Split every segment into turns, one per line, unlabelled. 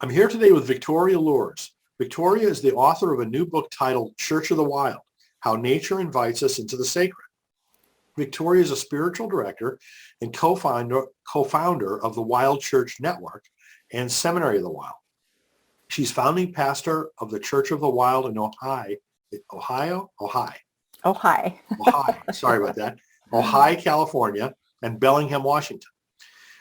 I'm here today with Victoria Loorz. Victoria is the author of a new book titled Church of the Wild, How Nature Invites Us into the Sacred. Victoria is a spiritual director and co-founder of the Wild Church Network and Seminary of the Wild. She's founding pastor of the Church of the Wild in Ojai,
Oh, hi.
sorry about that, Ojai, California, and Bellingham, Washington.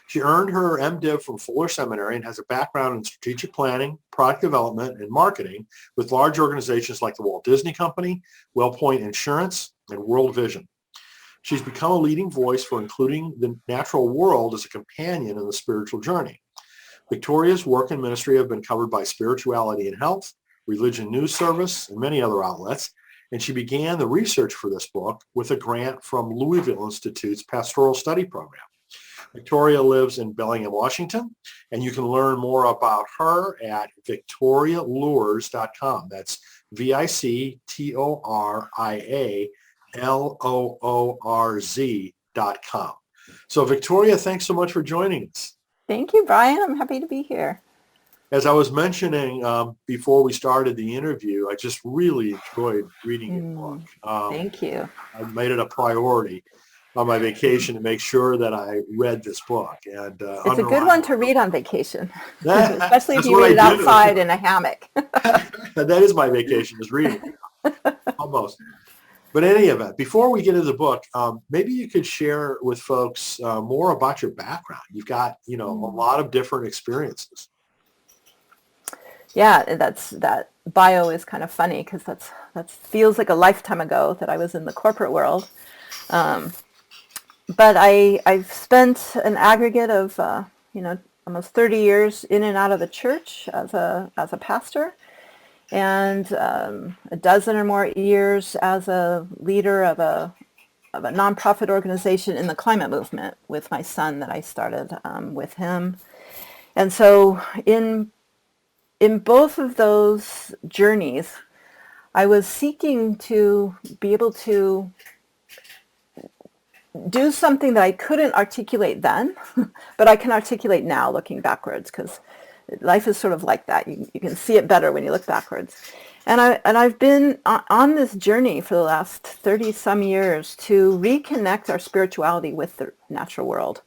She earned her MDiv from Fuller Seminary and has a background in strategic planning, product development, and marketing with large organizations like the Walt Disney Company, WellPoint Insurance, and World Vision. She's become a leading voice for including the natural world as a companion in the spiritual journey. Victoria's work and ministry have been covered by Spirituality and Health, Religion News Service, and many other outlets, and she began the research for this book with a grant from Louisville Institute's Pastoral Study Program. Victoria lives in Bellingham, Washington, and you can learn more about her at victorialoorz.com. That's VICTORIALOORZ.com. So Victoria, thanks so much for joining us.
Thank you, Brian. I'm happy to be here.
As I was mentioning before we started the interview, I just really enjoyed reading your book.
Thank you.
I made it a priority on my vacation to make sure that I read this book. And
it's a good one to read on vacation, especially if
That's
you read it outside in a hammock.
That is my vacation, is reading, almost. But in any event, before we get into the book, maybe you could share with folks more about your background. You've got, a lot of different experiences.
Yeah, that bio is kind of funny because that feels like a lifetime ago that I was in the corporate world. But I've spent an aggregate of, almost 30 years in and out of the church as a pastor, and a dozen or more years as a leader of a nonprofit organization in the climate movement with my son that I started with him. And so in both of those journeys, I was seeking to be able to do something that I couldn't articulate then, but I can articulate now looking backwards, because life is sort of like that. You can see it better when you look backwards. And I've been on this journey for the last 30 some years to reconnect our spirituality with the natural world,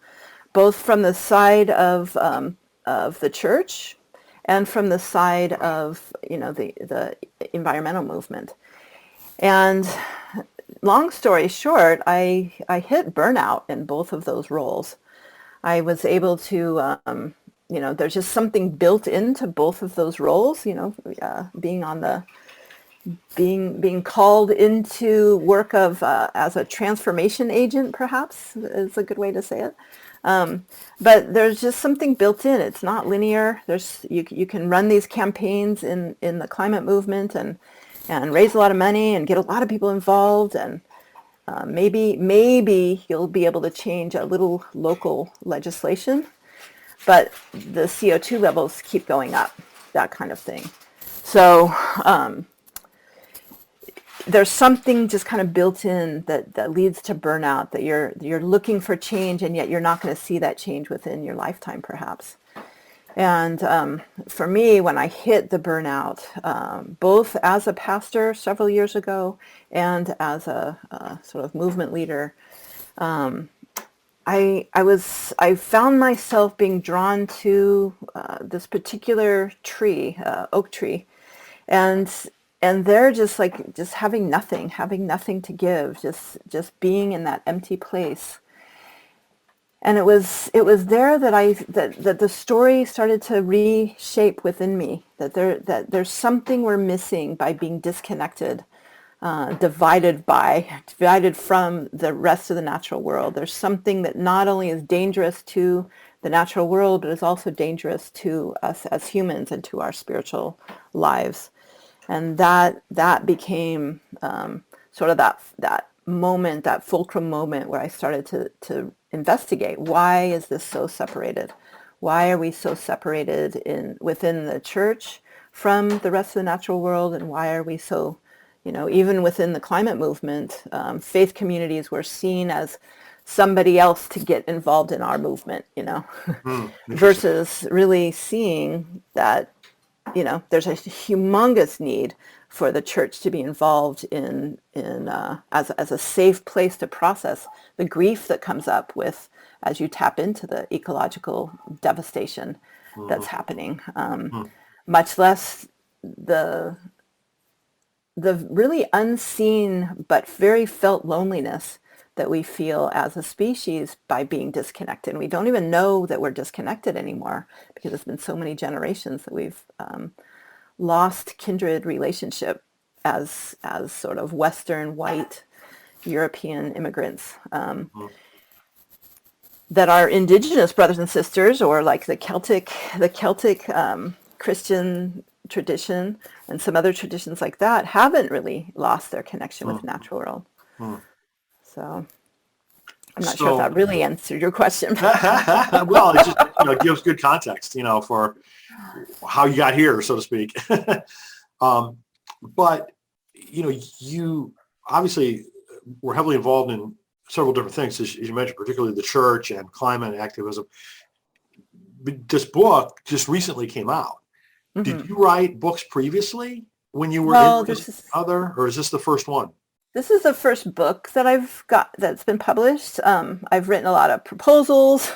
both from the side of the church and from the side of the environmental movement. And long story short, I hit burnout in both of those roles. I was able to, there's just something built into both of those roles. Being called into work of as a transformation agent, perhaps is a good way to say it. But there's just something built in. It's not linear. You can run these campaigns in the climate movement and raise a lot of money and get a lot of people involved, and maybe you'll be able to change a little local legislation, but the CO2 levels keep going up, that kind of thing. So there's something just kind of built in that leads to burnout, that you're looking for change, and yet you're not going to see that change within your lifetime, perhaps. And for me, when I hit the burnout, both as a pastor several years ago and as a sort of movement leader, I found myself being drawn to this particular tree, oak tree, and they're just having nothing to give, just being in that empty place. And it was there that the story started to reshape within me, that there's something we're missing by being disconnected, divided from the rest of the natural world. There's something that not only is dangerous to the natural world, but is also dangerous to us as humans and to our spiritual lives. And that became sort of that moment, that fulcrum moment where I started to investigate, why is this so separated? Why are we so separated within the church from the rest of the natural world? And why are we so, even within the climate movement, faith communities were seen as somebody else to get involved in our movement,
Interesting.
versus really seeing that, there's a humongous need for the church to be involved in as a safe place to process the grief that comes up with as you tap into the ecological devastation that's
Hmm.
happening,
Hmm.
much less the really unseen but very felt loneliness that we feel as a species by being disconnected. And we don't even know that we're disconnected anymore because it's been so many generations that we've lost kindred relationship as sort of Western white European immigrants,
Hmm.
that our indigenous brothers and sisters, or like the Celtic Christian tradition and some other traditions like that, haven't really lost their connection with the
Hmm.
natural world.
Hmm.
So I'm not sure if that
So,
really answered your question.
well, it just gives good context, for how you got here, so to speak. um, but you obviously were heavily involved in several different things, as you mentioned, particularly the church and climate activism. This book just recently came out. Did
Hmm.
you write books previously when you were in
Well,
this other, or is this the first one?
this is the first book that I've got that's been published. I've written a lot of proposals,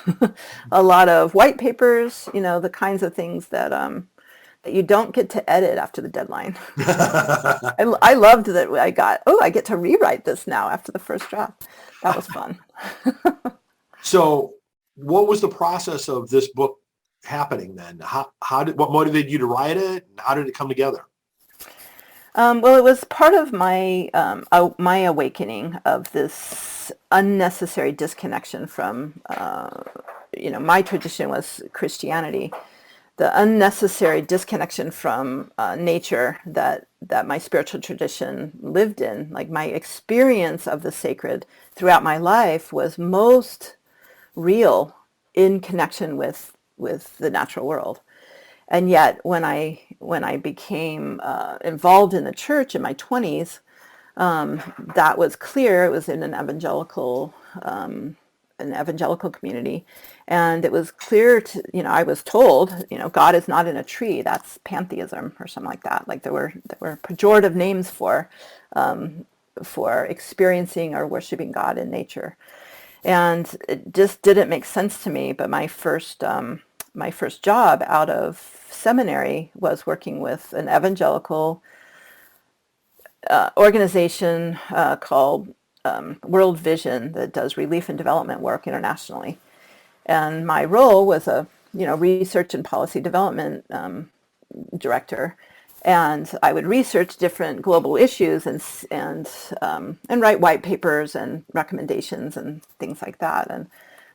a lot of white papers, the kinds of things that you don't get to edit after the deadline. So I loved that I get to rewrite this now after the first draft. That was fun.
So, what was the process of this book happening then? What motivated you to write it? And how did it come together?
Well, it was part of my awakening of this unnecessary disconnection from, my tradition was Christianity, the unnecessary disconnection from nature that my spiritual tradition lived in. Like my experience of the sacred throughout my life was most real in connection with the natural world. And yet, when I became involved in the church in my 20s, that was clear. It was in an evangelical community, and it was clear to I was told God is not in a tree. That's pantheism or something like that. Like there were pejorative names for experiencing or worshiping God in nature, and it just didn't make sense to me. But my first job out of seminary was working with an evangelical organization called World Vision that does relief and development work internationally. And my role was a research and policy development director, and I would research different global issues and write white papers and recommendations and things like that. And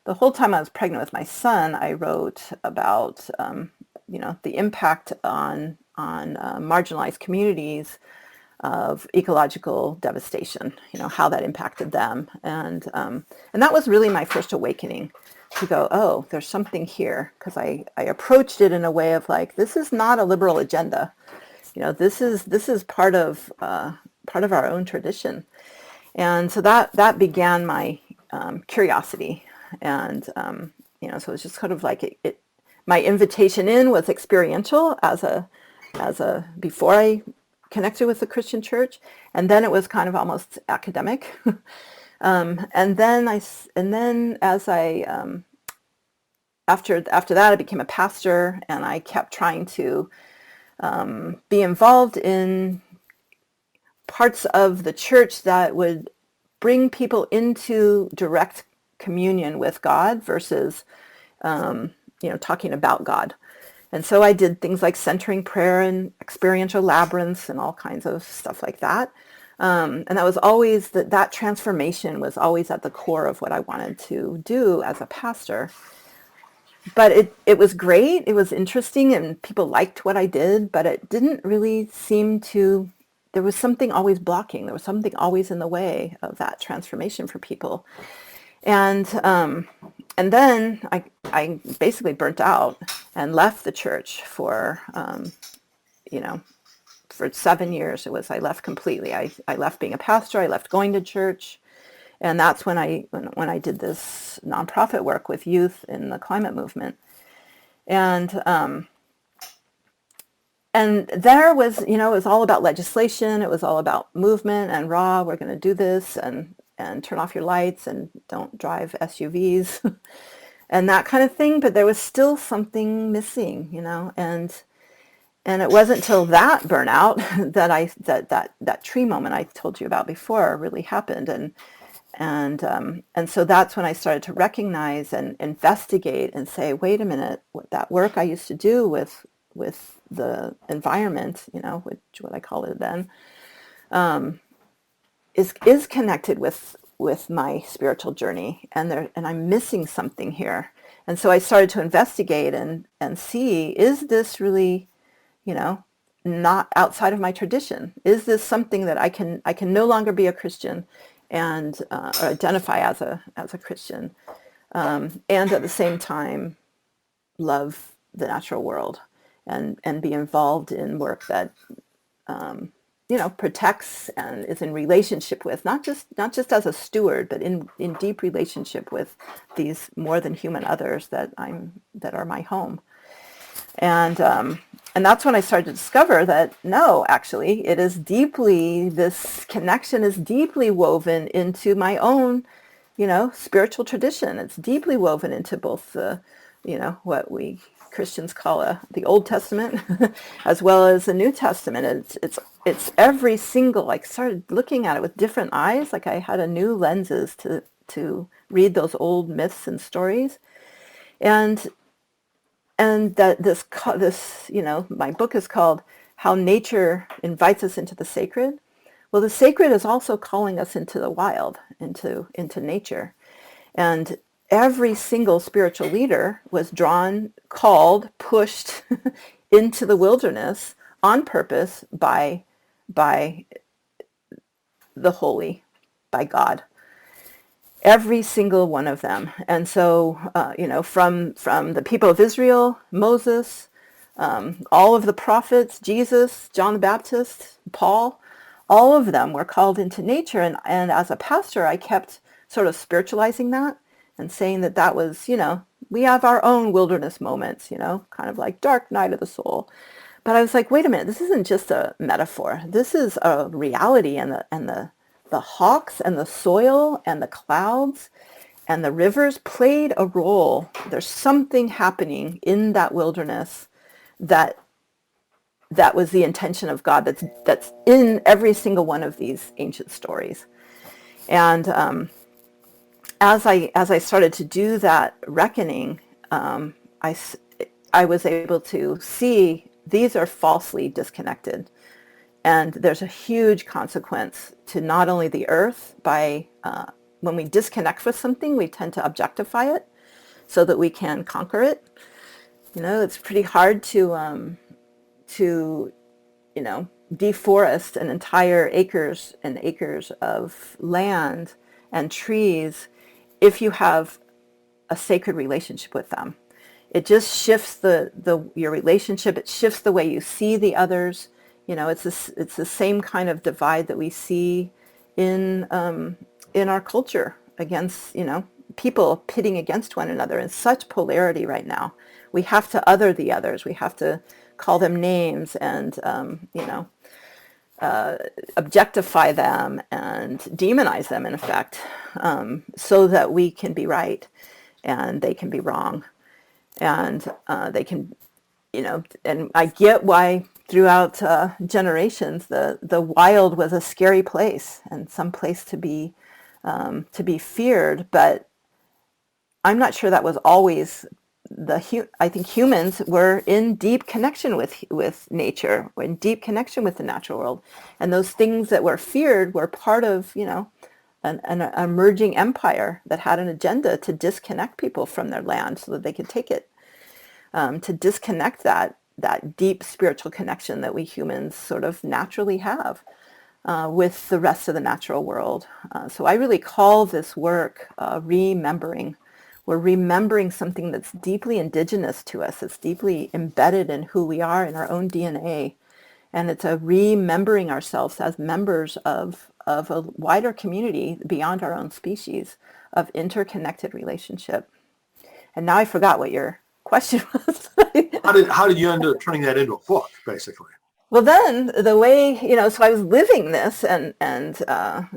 the whole time I was pregnant with my son, I wrote about the impact on marginalized communities of ecological devastation. How that impacted them, and that was really my first awakening to go, oh, there's something here, because I approached it in a way of like, this is not a liberal agenda. This is part of our own tradition. And so that began my curiosity. And so it's just kind of like my invitation in was experiential as a before I connected with the Christian church, and then it was kind of almost academic. And then as I after that, I became a pastor, and I kept trying to be involved in parts of the church that would bring people into direct communion with God versus talking about God. And so I did things like centering prayer and experiential labyrinths and all kinds of stuff like that. And that was always that transformation was always at the core of what I wanted to do as a pastor. But it was great. It was interesting, and people liked what I did, but it didn't really seem to. There was something always blocking. There was something always in the way of that transformation for people. And then I basically burnt out and left the church you know, for 7 years. I left completely. I left being a pastor. I left going to church. And that's when I did this nonprofit work with youth in the climate movement. And there was, it was all about legislation. It was all about movement and we're going to do this and turn off your lights and don't drive SUVs and that kind of thing. But there was still something missing, and it wasn't until that burnout that tree moment I told you about before really happened. And so that's when I started to recognize and investigate and say, wait a minute, that work I used to do with the environment, which what I called it then, is connected with my spiritual journey, and I'm missing something here. And so I started to investigate and see, is this really, not outside of my tradition? Is this something that I can no longer be a Christian and or identify as a Christian, and at the same time love the natural world and be involved in work that protects and is in relationship with not just as a steward, but in deep relationship with these more than human others that are my home. And that's when I started to discover that no, actually, this connection is deeply woven into my own, spiritual tradition. It's deeply woven into both the, what we Christians call the Old Testament, as well as the New Testament. It's every single. I started looking at it with different eyes. Like I had a new lenses to read those old myths and stories, and that this my book is called How Nature Invites Us into the Sacred. Well, the sacred is also calling us into the wild, into nature. And every single spiritual leader was drawn, called, pushed into the wilderness on purpose by the holy, by God. Every single one of them. And so, from the people of Israel, Moses, all of the prophets, Jesus, John the Baptist, Paul, all of them were called into nature. And as a pastor, I kept sort of spiritualizing that and saying that was, we have our own wilderness moments, kind of like dark night of the soul. But I was like, wait a minute, this isn't just a metaphor. This is a reality, and the hawks and the soil and the clouds and the rivers played a role. There's something happening in that wilderness that was the intention of God that's in every single one of these ancient stories. And as I started to do that reckoning, I was able to see these are falsely disconnected. And there's a huge consequence to not only the earth by when we disconnect with something, we tend to objectify it so that we can conquer it. It's pretty hard to deforest an entire acres and acres of land and trees if you have a sacred relationship with them. It just shifts your relationship. It shifts the way you see the others. It's the same kind of divide that we see in our culture against, people pitting against one another in such polarity right now. We have to other the others. We have to call them names and, objectify them and demonize them, in effect, so that we can be right and they can be wrong. And they can, and I get why throughout generations, the wild was a scary place and some place to be feared. But I'm not sure that was always I think humans were in deep connection with nature, were in deep connection with the natural world, and those things that were feared were part of an emerging empire that had an agenda to disconnect people from their land so that they could take it, to disconnect that deep spiritual connection that we humans sort of naturally have with the rest of the natural world. So I really call this work remembering. We're remembering something that's deeply indigenous to us. It's deeply embedded in who we are, in our own DNA. And it's a remembering ourselves as members of a wider community beyond our own species of interconnected relationship. And now I forgot what your question was.
How did you end up turning that into a book, basically?
Well, then the way, so I was living this and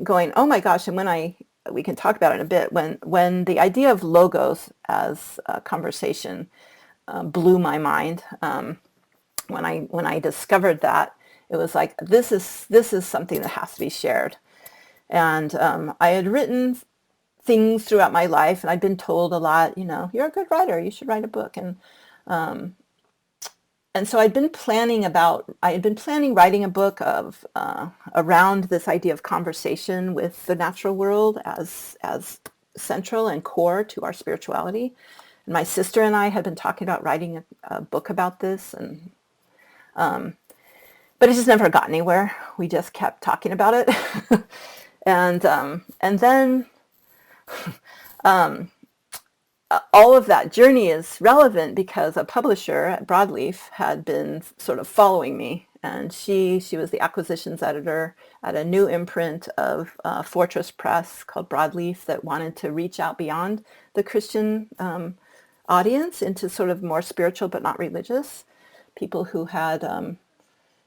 going, oh my gosh. And we can talk about it in a bit, when the idea of logos as a conversation blew my mind. When I discovered that, it was like, this is something that has to be shared. And I had written things throughout my life, and I'd been told a lot, you're a good writer, you should write a book. And so I had been planning writing a book of around this idea of conversation with the natural world as central and core to our spirituality. And my sister and I had been talking about writing a book about this, and but it just never got anywhere. We just kept talking about it, and then all of that journey is relevant because a publisher at Broadleaf had been sort of following me, and she was the acquisitions editor at a new imprint of Fortress Press called Broadleaf that wanted to reach out beyond the Christian audience into sort of more spiritual but not religious people who had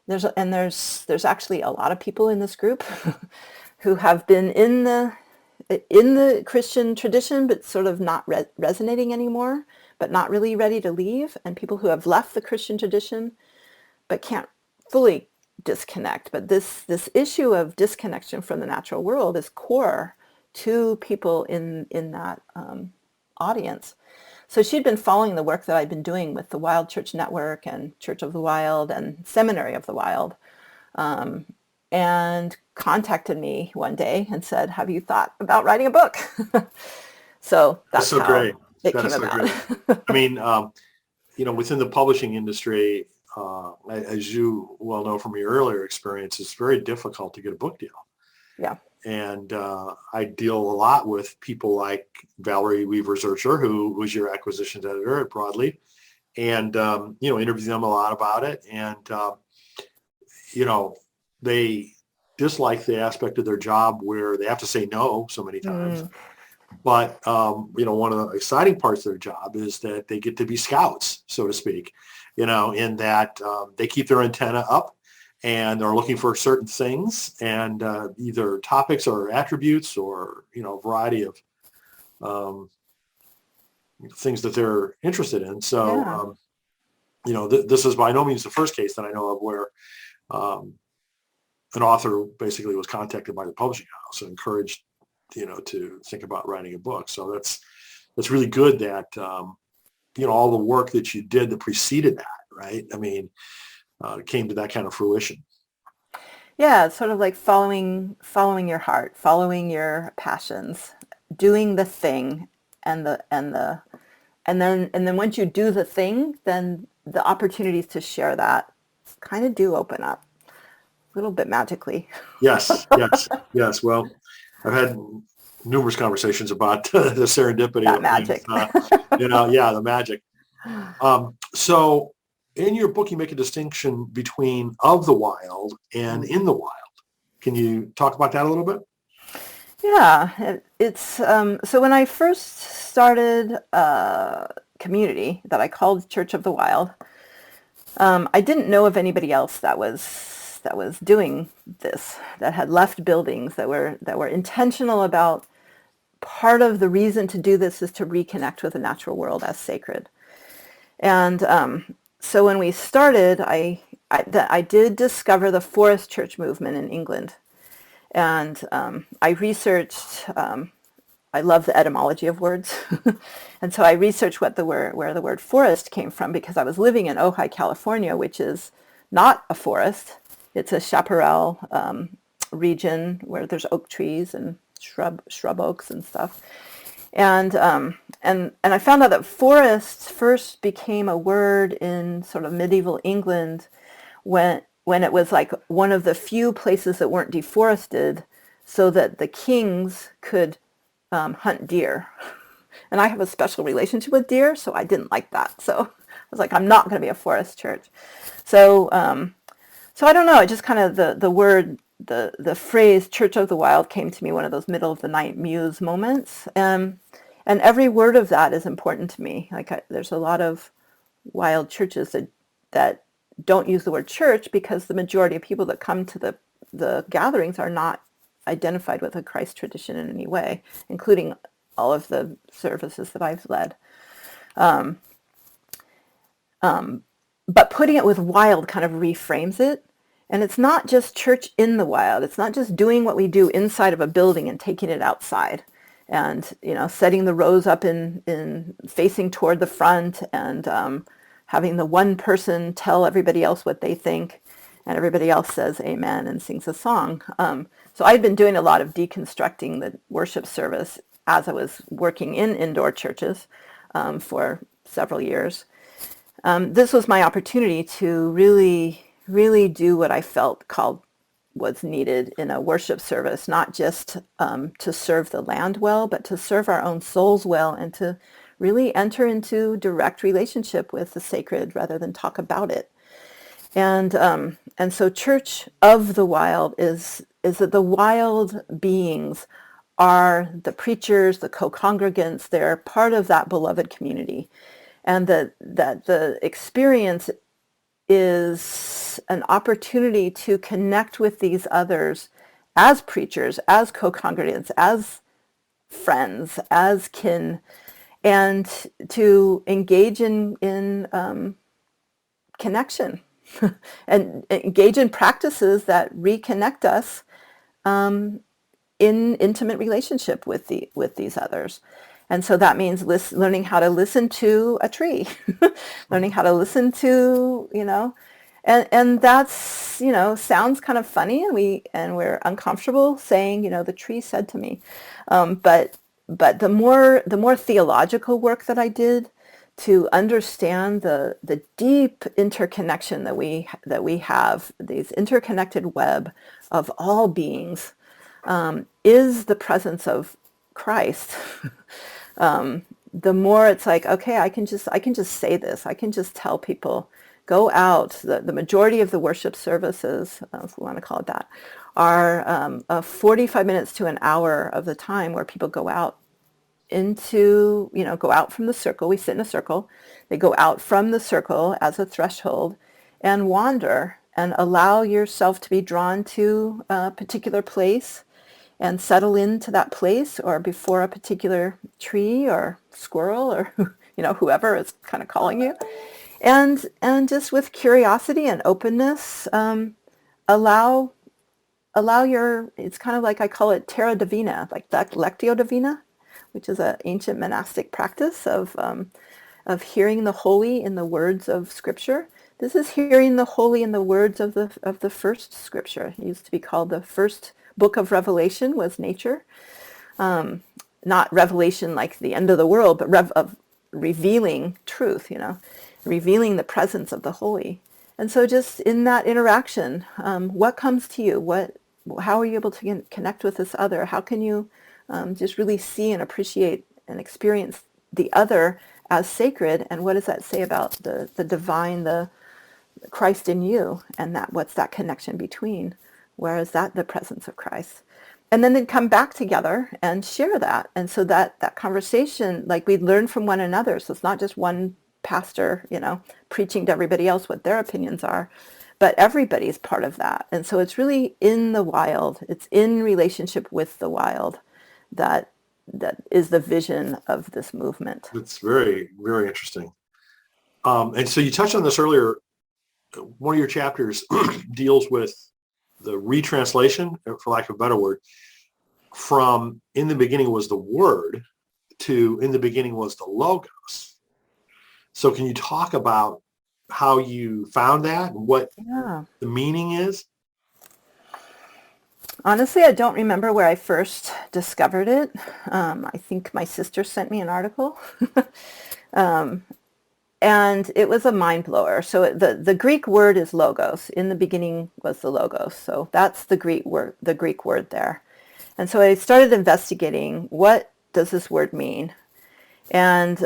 there's actually a lot of people in this group who have been in the Christian tradition, but sort of not resonating anymore, but not really ready to leave, and people who have left the Christian tradition, but can't fully disconnect. But this issue of disconnection from the natural world is core to people in that audience. So she'd been following the work that I'd been doing with the Wild Church Network and Church of the Wild and Seminary of the Wild, and contacted me one day and said, have you thought about writing a book? So that's
so
how
great.
it
That
came
is so
about.
great. I mean, within the publishing industry, as you well know from your earlier experience, it's very difficult to get a book deal.
Yeah.
And I deal a lot with people like Valerie Weaver-Zurcher, who was your acquisitions editor at Broadleaf, and, interview them a lot about it. And, they dislike the aspect of their job where they have to say no so many times. But, one of the exciting parts of their job is that they get to be scouts, so to speak, in that they keep their antenna up and they're looking for certain things and either topics or attributes or, a variety of things that they're interested in. So,
Yeah.
This is by no means the first case that I know of where an author basically was contacted by the publishing house and encouraged, to think about writing a book. So that's really good that, all the work that you did that preceded that, right? I mean, came to that kind of fruition.
Yeah, it's sort of like following your heart, following your passions, doing the thing, and then once you do the thing, then the opportunities to share that kind of do open up a little bit magically.
Yes. Well, I've had numerous conversations about the serendipity
That
of
magic.
things. The magic. So in your book, you make a distinction between of the wild and in the wild. Can you talk about that a little bit?
Yeah, it's so when I first started a community that I called Church of the Wild, I didn't know of anybody else that was doing this, that had left buildings, that were intentional about part of the reason to do this is to reconnect with the natural world as sacred. And so when we started, I did discover the Forest Church movement in England. And I researched, I love the etymology of words. And so I researched where the word forest came from, because I was living in Ojai, California, which is not a forest. It's a chaparral region where there's oak trees and shrub oaks and stuff. And I found out that forest first became a word in sort of medieval England when it was like one of the few places that weren't deforested, so that the kings could hunt deer. And I have a special relationship with deer, so I didn't like that. So I was like, I'm not going to be a forest church. So So I don't know. It just kind of the phrase "Church of the Wild" came to me one of those middle of the night muse moments, and every word of that is important to me. There's a lot of wild churches that don't use the word church because the majority of people that come to the gatherings are not identified with a Christ tradition in any way, including all of the services that I've led. But putting it with wild kind of reframes it. And it's not just church in the wild. It's not just doing what we do inside of a building and taking it outside and, setting the rows up in facing toward the front and having the one person tell everybody else what they think and everybody else says amen and sings a song. So I'd been doing a lot of deconstructing the worship service as I was working in indoor churches for several years. This was my opportunity to really do what I felt called was needed in a worship service, not just to serve the land well, but to serve our own souls well and to really enter into direct relationship with the sacred rather than talk about it. And so Church of the Wild is that the wild beings are the preachers, the co-congregants. They're part of that beloved community. And that the experience is an opportunity to connect with these others as preachers, as co-congregants, as friends, as kin, and to engage in connection and engage in practices that reconnect us in intimate relationship with these others. And so that means learning how to listen to a tree, learning how to listen to, and that's, sounds kind of funny and we're uncomfortable saying, the tree said to me. But the more theological work that I did to understand the deep interconnection that we have, these interconnected web of all beings, is the presence of Christ. The more it's like, okay, I can just say this. I can just tell people, go out. The majority of the worship services, if we want to call it that, are 45 minutes to an hour of the time where people go out go out from the circle. We sit in a circle. They go out from the circle as a threshold and wander and allow yourself to be drawn to a particular place and settle into that place or before a particular tree or squirrel or whoever is kind of calling you, and just with curiosity and openness, allow it's kind of like I call it terra divina, like that lectio divina, which is an ancient monastic practice of hearing the holy in the words of Scripture. This is hearing the holy in the words of the first Scripture. It used to be called the first book of Revelation was nature. Not revelation like the end of the world, but of revealing truth, revealing the presence of the holy. And so just in that interaction, what comes to you? How are you able to connect with this other? How can you just really see and appreciate and experience the other as sacred? And what does that say about the divine, the Christ in you? And what's that connection between? Where is that the presence of Christ? And then they'd come back together and share that. And so that conversation, like we'd learn from one another. So it's not just one pastor, preaching to everybody else what their opinions are, but everybody's part of that. And so it's really in the wild. It's in relationship with the wild that is the vision of this movement.
It's very, very interesting. And so you touched on this earlier. One of your chapters deals with the retranslation, for lack of a better word, from in the beginning was the Word to in the beginning was the Logos. So can you talk about how you found that and what the meaning is?
Honestly, I don't remember where I first discovered it. I think my sister sent me an article. And it was a mind blower. So the Greek word is logos. In the beginning was the logos. So that's the Greek word there. And so I started investigating, what does this word mean? And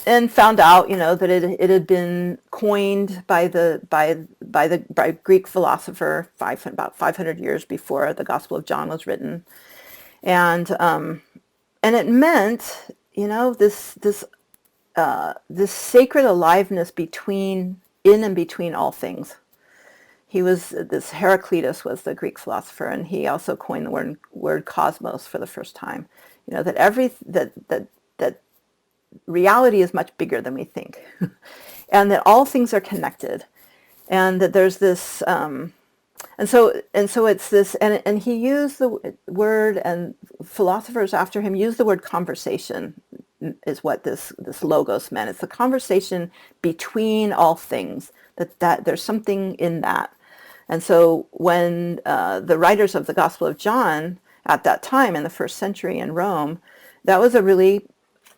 and found out, that it had been coined by Greek philosopher about 500 years before the Gospel of John was written, and it meant, this sacred aliveness in and between all things. This Heraclitus was the Greek philosopher, and he also coined the word cosmos for the first time. That reality is much bigger than we think, and that all things are connected, and that there's this, and so it's this, and he used the word, and philosophers after him used the word conversation, is what this logos meant. It's the conversation between all things. That there's something in that. And so when the writers of the Gospel of John at that time in the first century in Rome, that was a really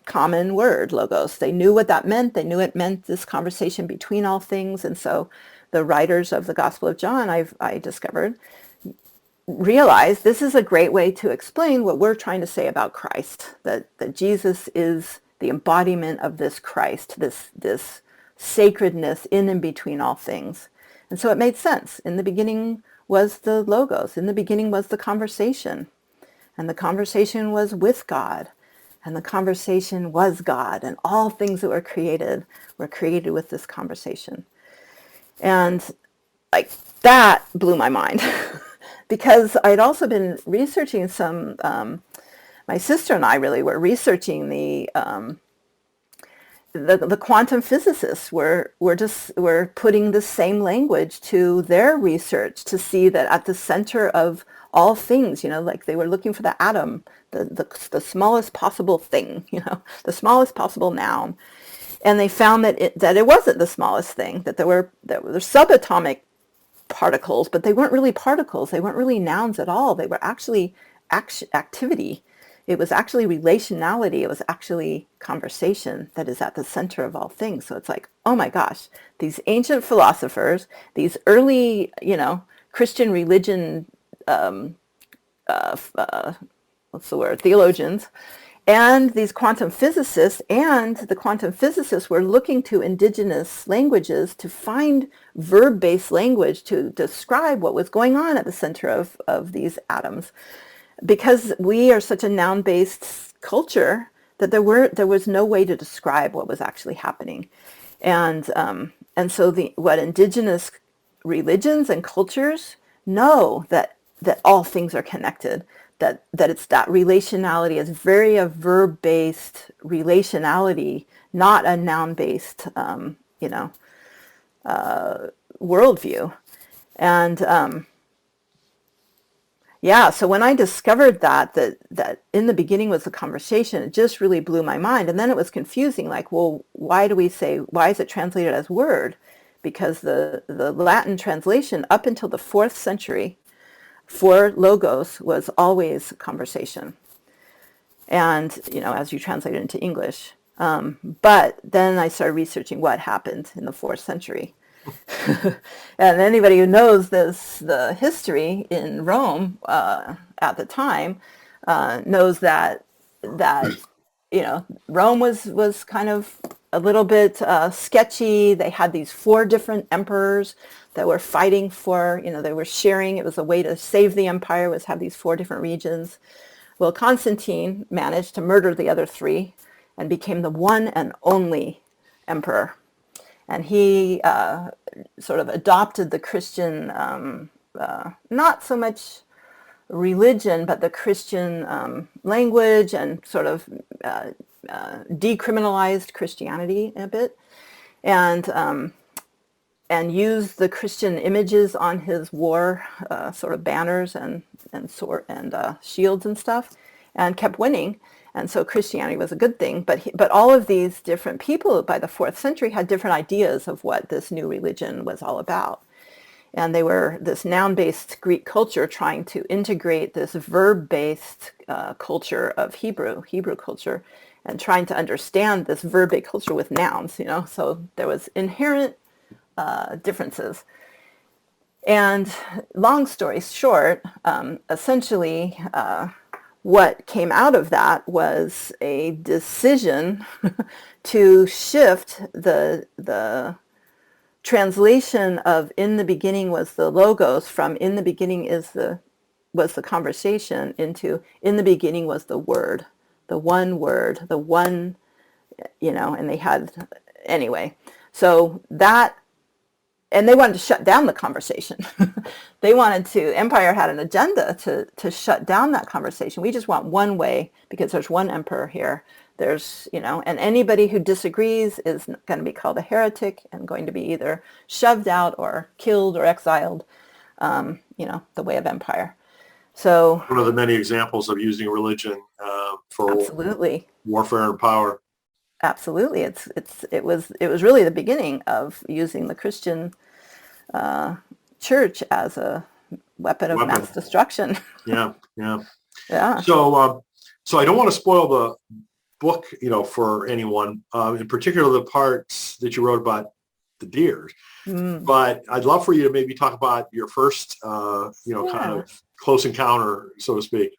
common word, logos. They knew what that meant. They knew it meant this conversation between all things. And so the writers of the Gospel of John, I discovered, realized this is a great way to explain what we're trying to say about Christ, that Jesus is the embodiment of this Christ, this sacredness in and between all things. And so it made sense. In the beginning was the logos. In the beginning was the conversation. And the conversation was with God. And the conversation was God. And all things that were created with this conversation. And like that blew my mind. Because I'd also been researching my sister and I really were researching the quantum physicists were putting the same language to their research to see that at the center of all things, like they were looking for the atom, the smallest possible thing, the smallest possible noun. And they found that it wasn't the smallest thing, that there were subatomic particles, but they weren't really particles. They weren't really nouns at all. They were actually activity. It was actually relationality. It was actually conversation that is at the center of all things. So it's like, oh my gosh, these ancient philosophers, these early, Christian religion, theologians, and these quantum physicists, and the quantum physicists were looking to indigenous languages to find verb-based language to describe what was going on at the center of these atoms. Because we are such a noun-based culture that there was no way to describe what was actually happening. And so what indigenous religions and cultures know that all things are connected, that it's that relationality is very a verb-based relationality, not a noun-based, worldview. And so when I discovered that in the beginning was the conversation, it just really blew my mind. And then it was confusing, like, well, why is it translated as word? Because the Latin translation up until the 4th century for logos was always conversation. And, as you translate it into English. But then I started researching what happened in the 4th century. And anybody who knows the history in Rome at the time knows that Rome was kind of a little bit sketchy. They had these 4 different emperors that were fighting for, they were sharing. It was a way to save the empire, was have these 4 different regions. Well, Constantine managed to murder the other 3 and became the one and only emperor. And he sort of adopted the Christian, not so much religion, but the Christian language, and sort of decriminalized Christianity a bit, and used the Christian images on his war sort of banners and sword and shields and stuff, and kept winning. And so Christianity was a good thing, but all of these different people by the 4th century had different ideas of what this new religion was all about. And they were this noun-based Greek culture trying to integrate this verb-based culture of Hebrew culture, and trying to understand this verb-based culture with nouns, So there was inherent differences. And long story short, essentially, what came out of that was a decision to shift the translation of "in the beginning was the logos" from "in the beginning was the conversation" into "in the beginning was the word," the one word, the one, and they had, anyway. So that, and they wanted to shut down the conversation. Empire had an agenda to shut down that conversation. We just want one way because there's one emperor here. There's, and anybody who disagrees is going to be called a heretic and going to be either shoved out or killed or exiled, the way of empire. So
one of the many examples of using religion for
absolutely
warfare and power.
Absolutely. It was really the beginning of using the Christian church as a weapon of mass destruction.
Yeah.
Yeah.
So I don't want to spoil the book, for anyone, in particular the parts that you wrote about the deers. But I'd love for you to maybe talk about your first, kind of close encounter, so to speak.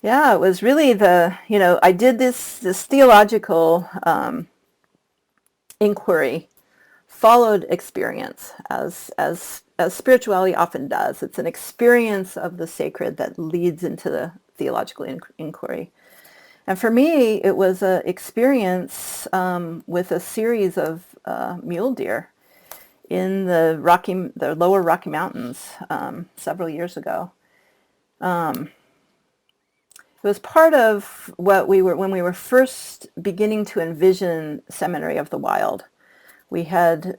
Yeah, it was really I did this theological inquiry, followed experience, as spirituality often does. It's an experience of the sacred that leads into the theological inquiry. And for me, it was an experience with a series of mule deer in the lower Rocky Mountains several years ago. It was part of when we were first beginning to envision Seminary of the Wild. We had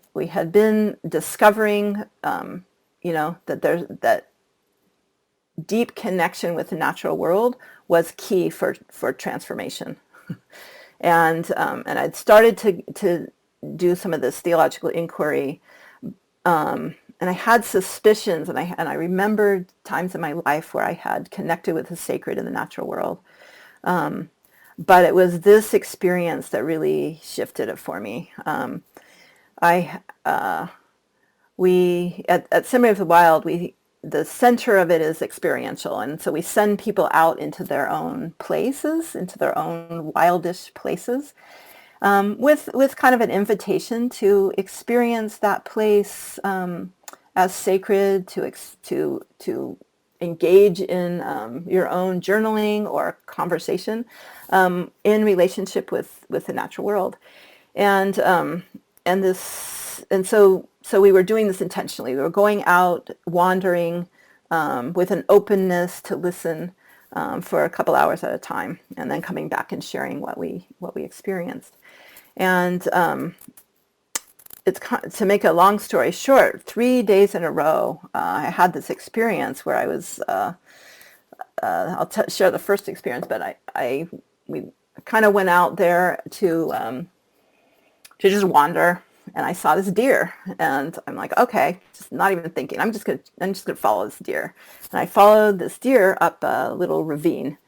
been discovering, that deep connection with the natural world was key for transformation, and I'd started to do some of this theological inquiry. And I had suspicions, and I remembered times in my life where I had connected with the sacred in the natural world. But it was this experience that really shifted it for me. We at Seminary of the Wild, the center of it is experiential, and so we send people out into their own places, into their own wildish places, with kind of an invitation to experience that place as sacred, to engage in your own journaling or conversation in relationship with the natural world, and so we were doing this intentionally. We were going out, wandering with an openness to listen for a couple hours at a time, and then coming back and sharing what we experienced. And it's to make a long story short, 3 days in a row, I had this experience where I was. I'll share the first experience, but we kind of went out there to just wander, and I saw this deer, and I'm like, okay, just not even thinking, I'm just gonna follow this deer, and I followed this deer up a little ravine.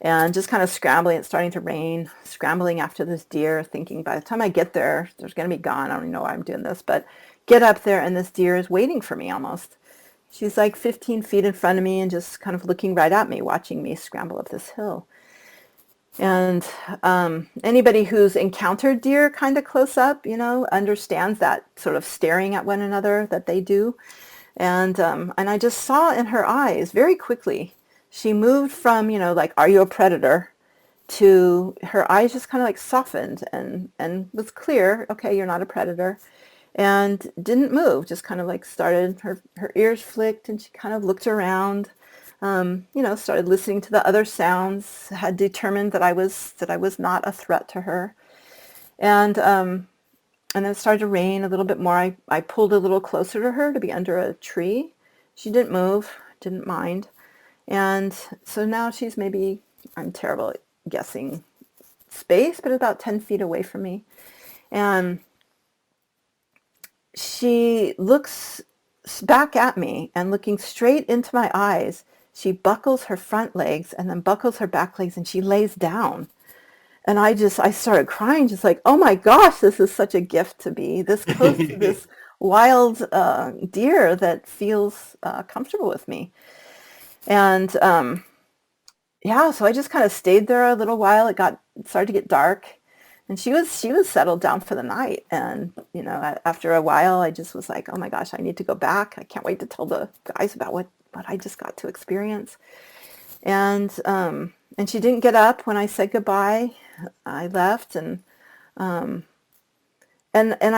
And just kind of scrambling, it's starting to rain, scrambling after this deer, thinking by the time I get there, there's going to be gone. I don't even know why I'm doing this, but get up there and this deer is waiting for me almost. She's like 15 feet in front of me and just kind of looking right at me, watching me scramble up this hill. And anybody who's encountered deer kind of close up, understands that sort of staring at one another that they do. And I just saw in her eyes very quickly, she moved from, like, are you a predator, to her eyes just kind of like softened and was clear, okay, you're not a predator, and didn't move, just kind of like started, her ears flicked, and she kind of looked around, started listening to the other sounds, had determined that I was not a threat to her. And then it started to rain a little bit more. I pulled a little closer to her to be under a tree. She didn't move, didn't mind. And so now she's maybe, I'm terrible at guessing space, but about 10 feet away from me. And she looks back at me, and looking straight into my eyes, she buckles her front legs and then buckles her back legs, and she lays down. And I started crying, just like, oh my gosh, this is such a gift to be this close to this wild deer that feels comfortable with me. And yeah, so I just kind of stayed there a little while. It started to get dark, and she was settled down for the night. And after a while, I just was like, oh my gosh, I need to go back. I can't wait to tell the guys about what I just got to experience. And she didn't get up when I said goodbye. I left, and I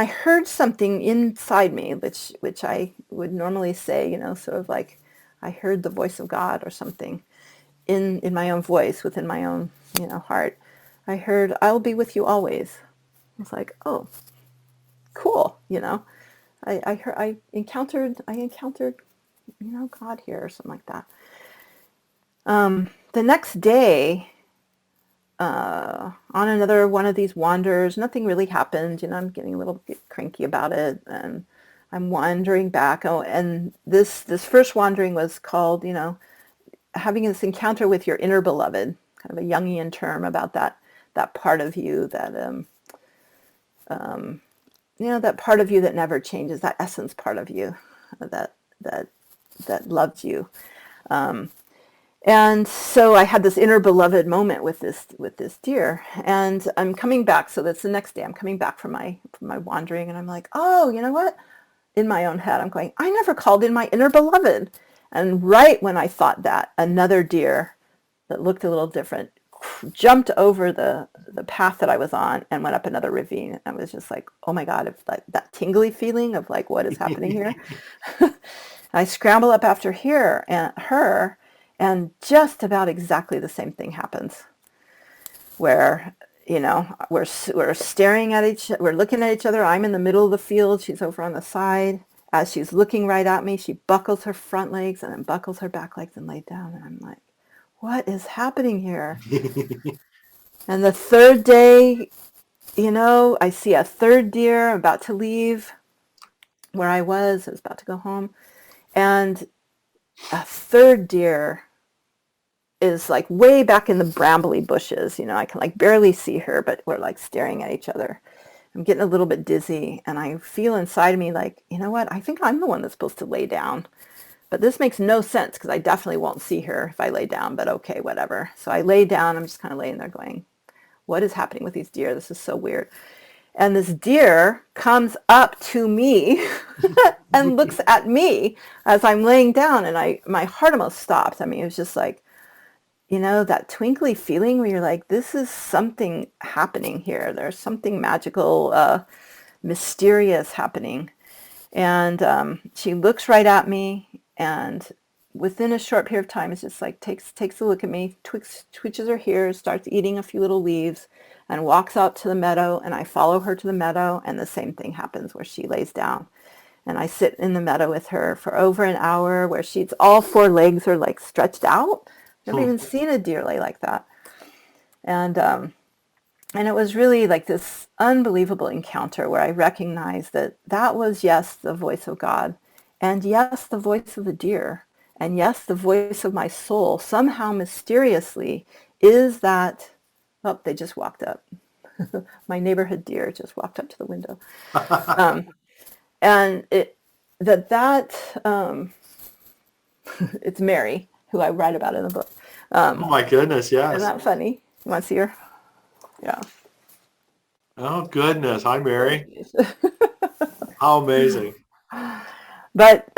heard something inside me, which I would normally say, sort of like I heard the voice of God or something in my own voice, within my own, heart. I heard, "I'll be with you always." I was like, oh, cool. I encountered, God here or something like that. The next day, on another one of these wanders, nothing really happened. I'm getting a little bit cranky about it, and I'm wandering back. Oh, and this first wandering was called, having this encounter with your inner beloved, kind of a Jungian term about that part of you that that part of you that never changes, that essence part of you that that that loved you. And so I had this inner beloved moment with this deer, and I'm coming back. So that's the next day. I'm coming back from my wandering, and I'm like, oh, you know what? In my own head, I'm going, I never called in my inner beloved. And right when I thought that, another deer that looked a little different jumped over the path that I was on and went up another ravine. I was just like, oh my God, if that tingly feeling of like, what is happening here? I scramble up after her, and just about exactly the same thing happens, where we're staring at we're looking at each other. I'm in the middle of the field. She's over on the side. As she's looking right at me, she buckles her front legs and then buckles her back legs and lays down. And I'm like, what is happening here? And the third day, I see a third deer about to leave where I was about to go home. And a third deer is like way back in the brambly bushes. I can like barely see her, but we're like staring at each other. I'm getting a little bit dizzy, and I feel inside of me like, you know what? I think I'm the one that's supposed to lay down. But this makes no sense because I definitely won't see her if I lay down, but okay, whatever. So I lay down. I'm just kind of laying there going, what is happening with these deer? This is so weird. And this deer comes up to me and looks at me as I'm laying down, and my heart almost stopped. I mean, it was just like, that twinkly feeling where you're like, this is something happening here. There's something magical, mysterious happening. And she looks right at me, and within a short period of time, it's just like takes a look at me, twitches her ears, starts eating a few little leaves, and walks out to the meadow. And I follow her to the meadow, and the same thing happens where she lays down. And I sit in the meadow with her for over an hour, where she's all four legs are like stretched out. Never even seen a deer lay like that. And it was really like this unbelievable encounter where I recognized that was, yes, the voice of God, and yes, the voice of the deer, and yes, the voice of my soul. Somehow mysteriously is that, oh, they just walked up. My neighborhood deer just walked up to the window. And it's Mary, who I write about in the book.
Oh my goodness, yes.
Isn't that funny? You want to see her? Yeah.
Oh goodness. Hi, Mary. How amazing.
But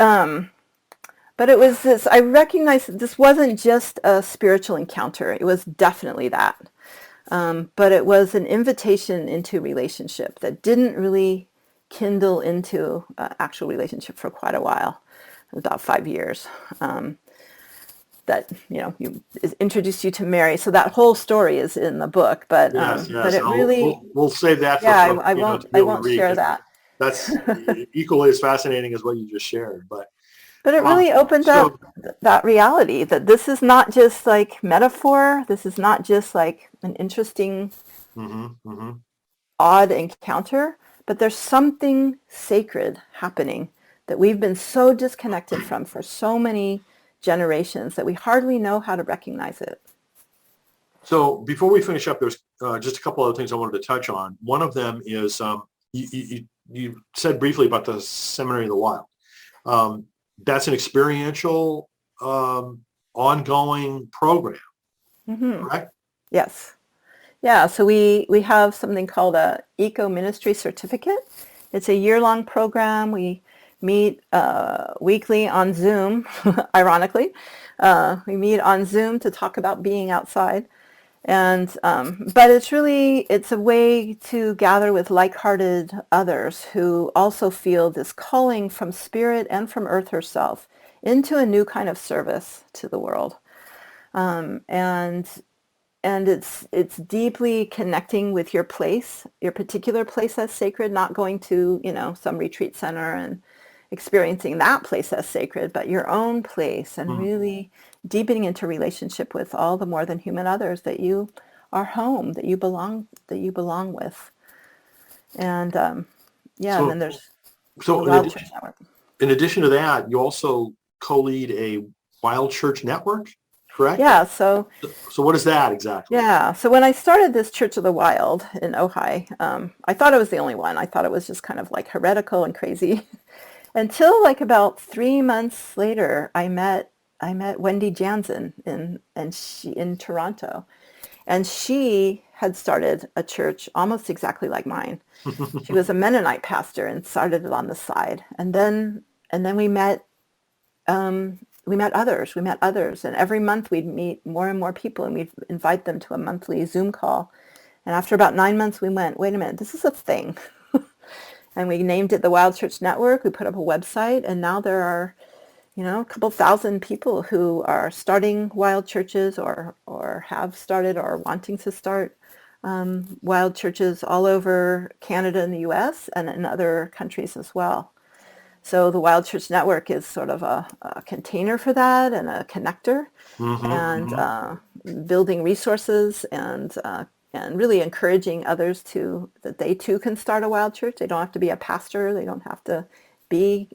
it was this, I recognized that this wasn't just a spiritual encounter. It was definitely that. But it was an invitation into relationship that didn't really kindle into actual relationship for quite a while, about 5 years. That introduced you to Mary. So that whole story is in the book, but
yes.
But it really,
we'll save that.
Yeah,
for
I won't share that.
That's equally as fascinating as what you just shared. But
it really opened up that reality that this is not just like metaphor. This is not just like an interesting, odd encounter, but there's something sacred happening that we've been so disconnected from for so many generations that we hardly know how to recognize it.
So before we finish up, there's just a couple other things I wanted to touch on. One of them is you said briefly about the Seminary of the Wild. That's an experiential, ongoing program.
Hmm.
correct?
Yes. Yeah, so we have something called a Eco Ministry Certificate. It's a year-long program. We meet weekly on Zoom, ironically. We meet on Zoom to talk about being outside. And but it's a way to gather with like-hearted others who also feel this calling from Spirit and from Earth herself into a new kind of service to the world. And it's deeply connecting with your place, your particular place as sacred, not going to, some retreat center and experiencing that place as sacred, but your own place, and
Mhm.
really deepening into relationship with all the more than human others that you are home, that you belong with. And yeah, and then
So,
there's the
so
Wild Church Network.
in addition to that, you also co-lead a Wild Church Network, correct?
Yeah, so
So what is that exactly?
Yeah, so when I started this Church of the Wild in Ojai, I thought I was the only one. I thought it was just kind of like heretical and crazy. Until like about 3 months later, I met Wendy Jansen in Toronto, and she had started a church almost exactly like mine. She was a Mennonite pastor and started it on the side, and then we met others. We met others, and every month we'd meet more and more people, and we'd invite them to a monthly Zoom call. And after about 9 months, we went, wait a minute, this is a thing. And we named it the Wild Church Network. We put up a website, and now there are, a couple thousand people who are starting wild churches, or have started, or are wanting to start wild churches all over Canada and the U.S. and in other countries as well. So the Wild Church Network is sort of a container for that, and a connector, and
Hmm.
building resources, and really encouraging others that they too can start a wild church. They don't have to be a pastor. They don't have to be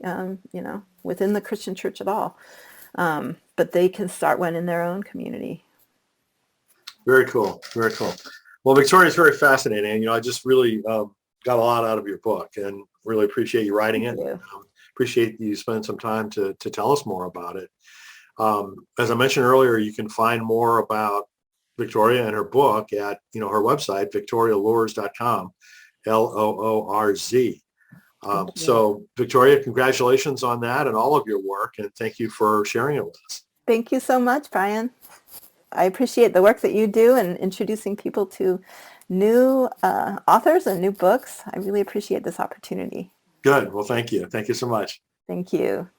within the Christian church at all, but they can start one in their own community.
Very cool. Very cool. Well, Victoria, it's very fascinating. I just really got a lot out of your book, and really appreciate you writing
Thank
it.
you.
Appreciate you spending some time to tell us more about it. As I mentioned earlier, you can find more about Victoria and her book at her website, victorialoorz.com, Loorz.
Thank you.
So, Victoria, congratulations on that and all of your work, and thank you for sharing it with us.
Thank you so much, Brian. I appreciate the work that you do in introducing people to new authors and new books. I really appreciate this opportunity.
Good. Well, thank you. Thank you so much.
Thank you.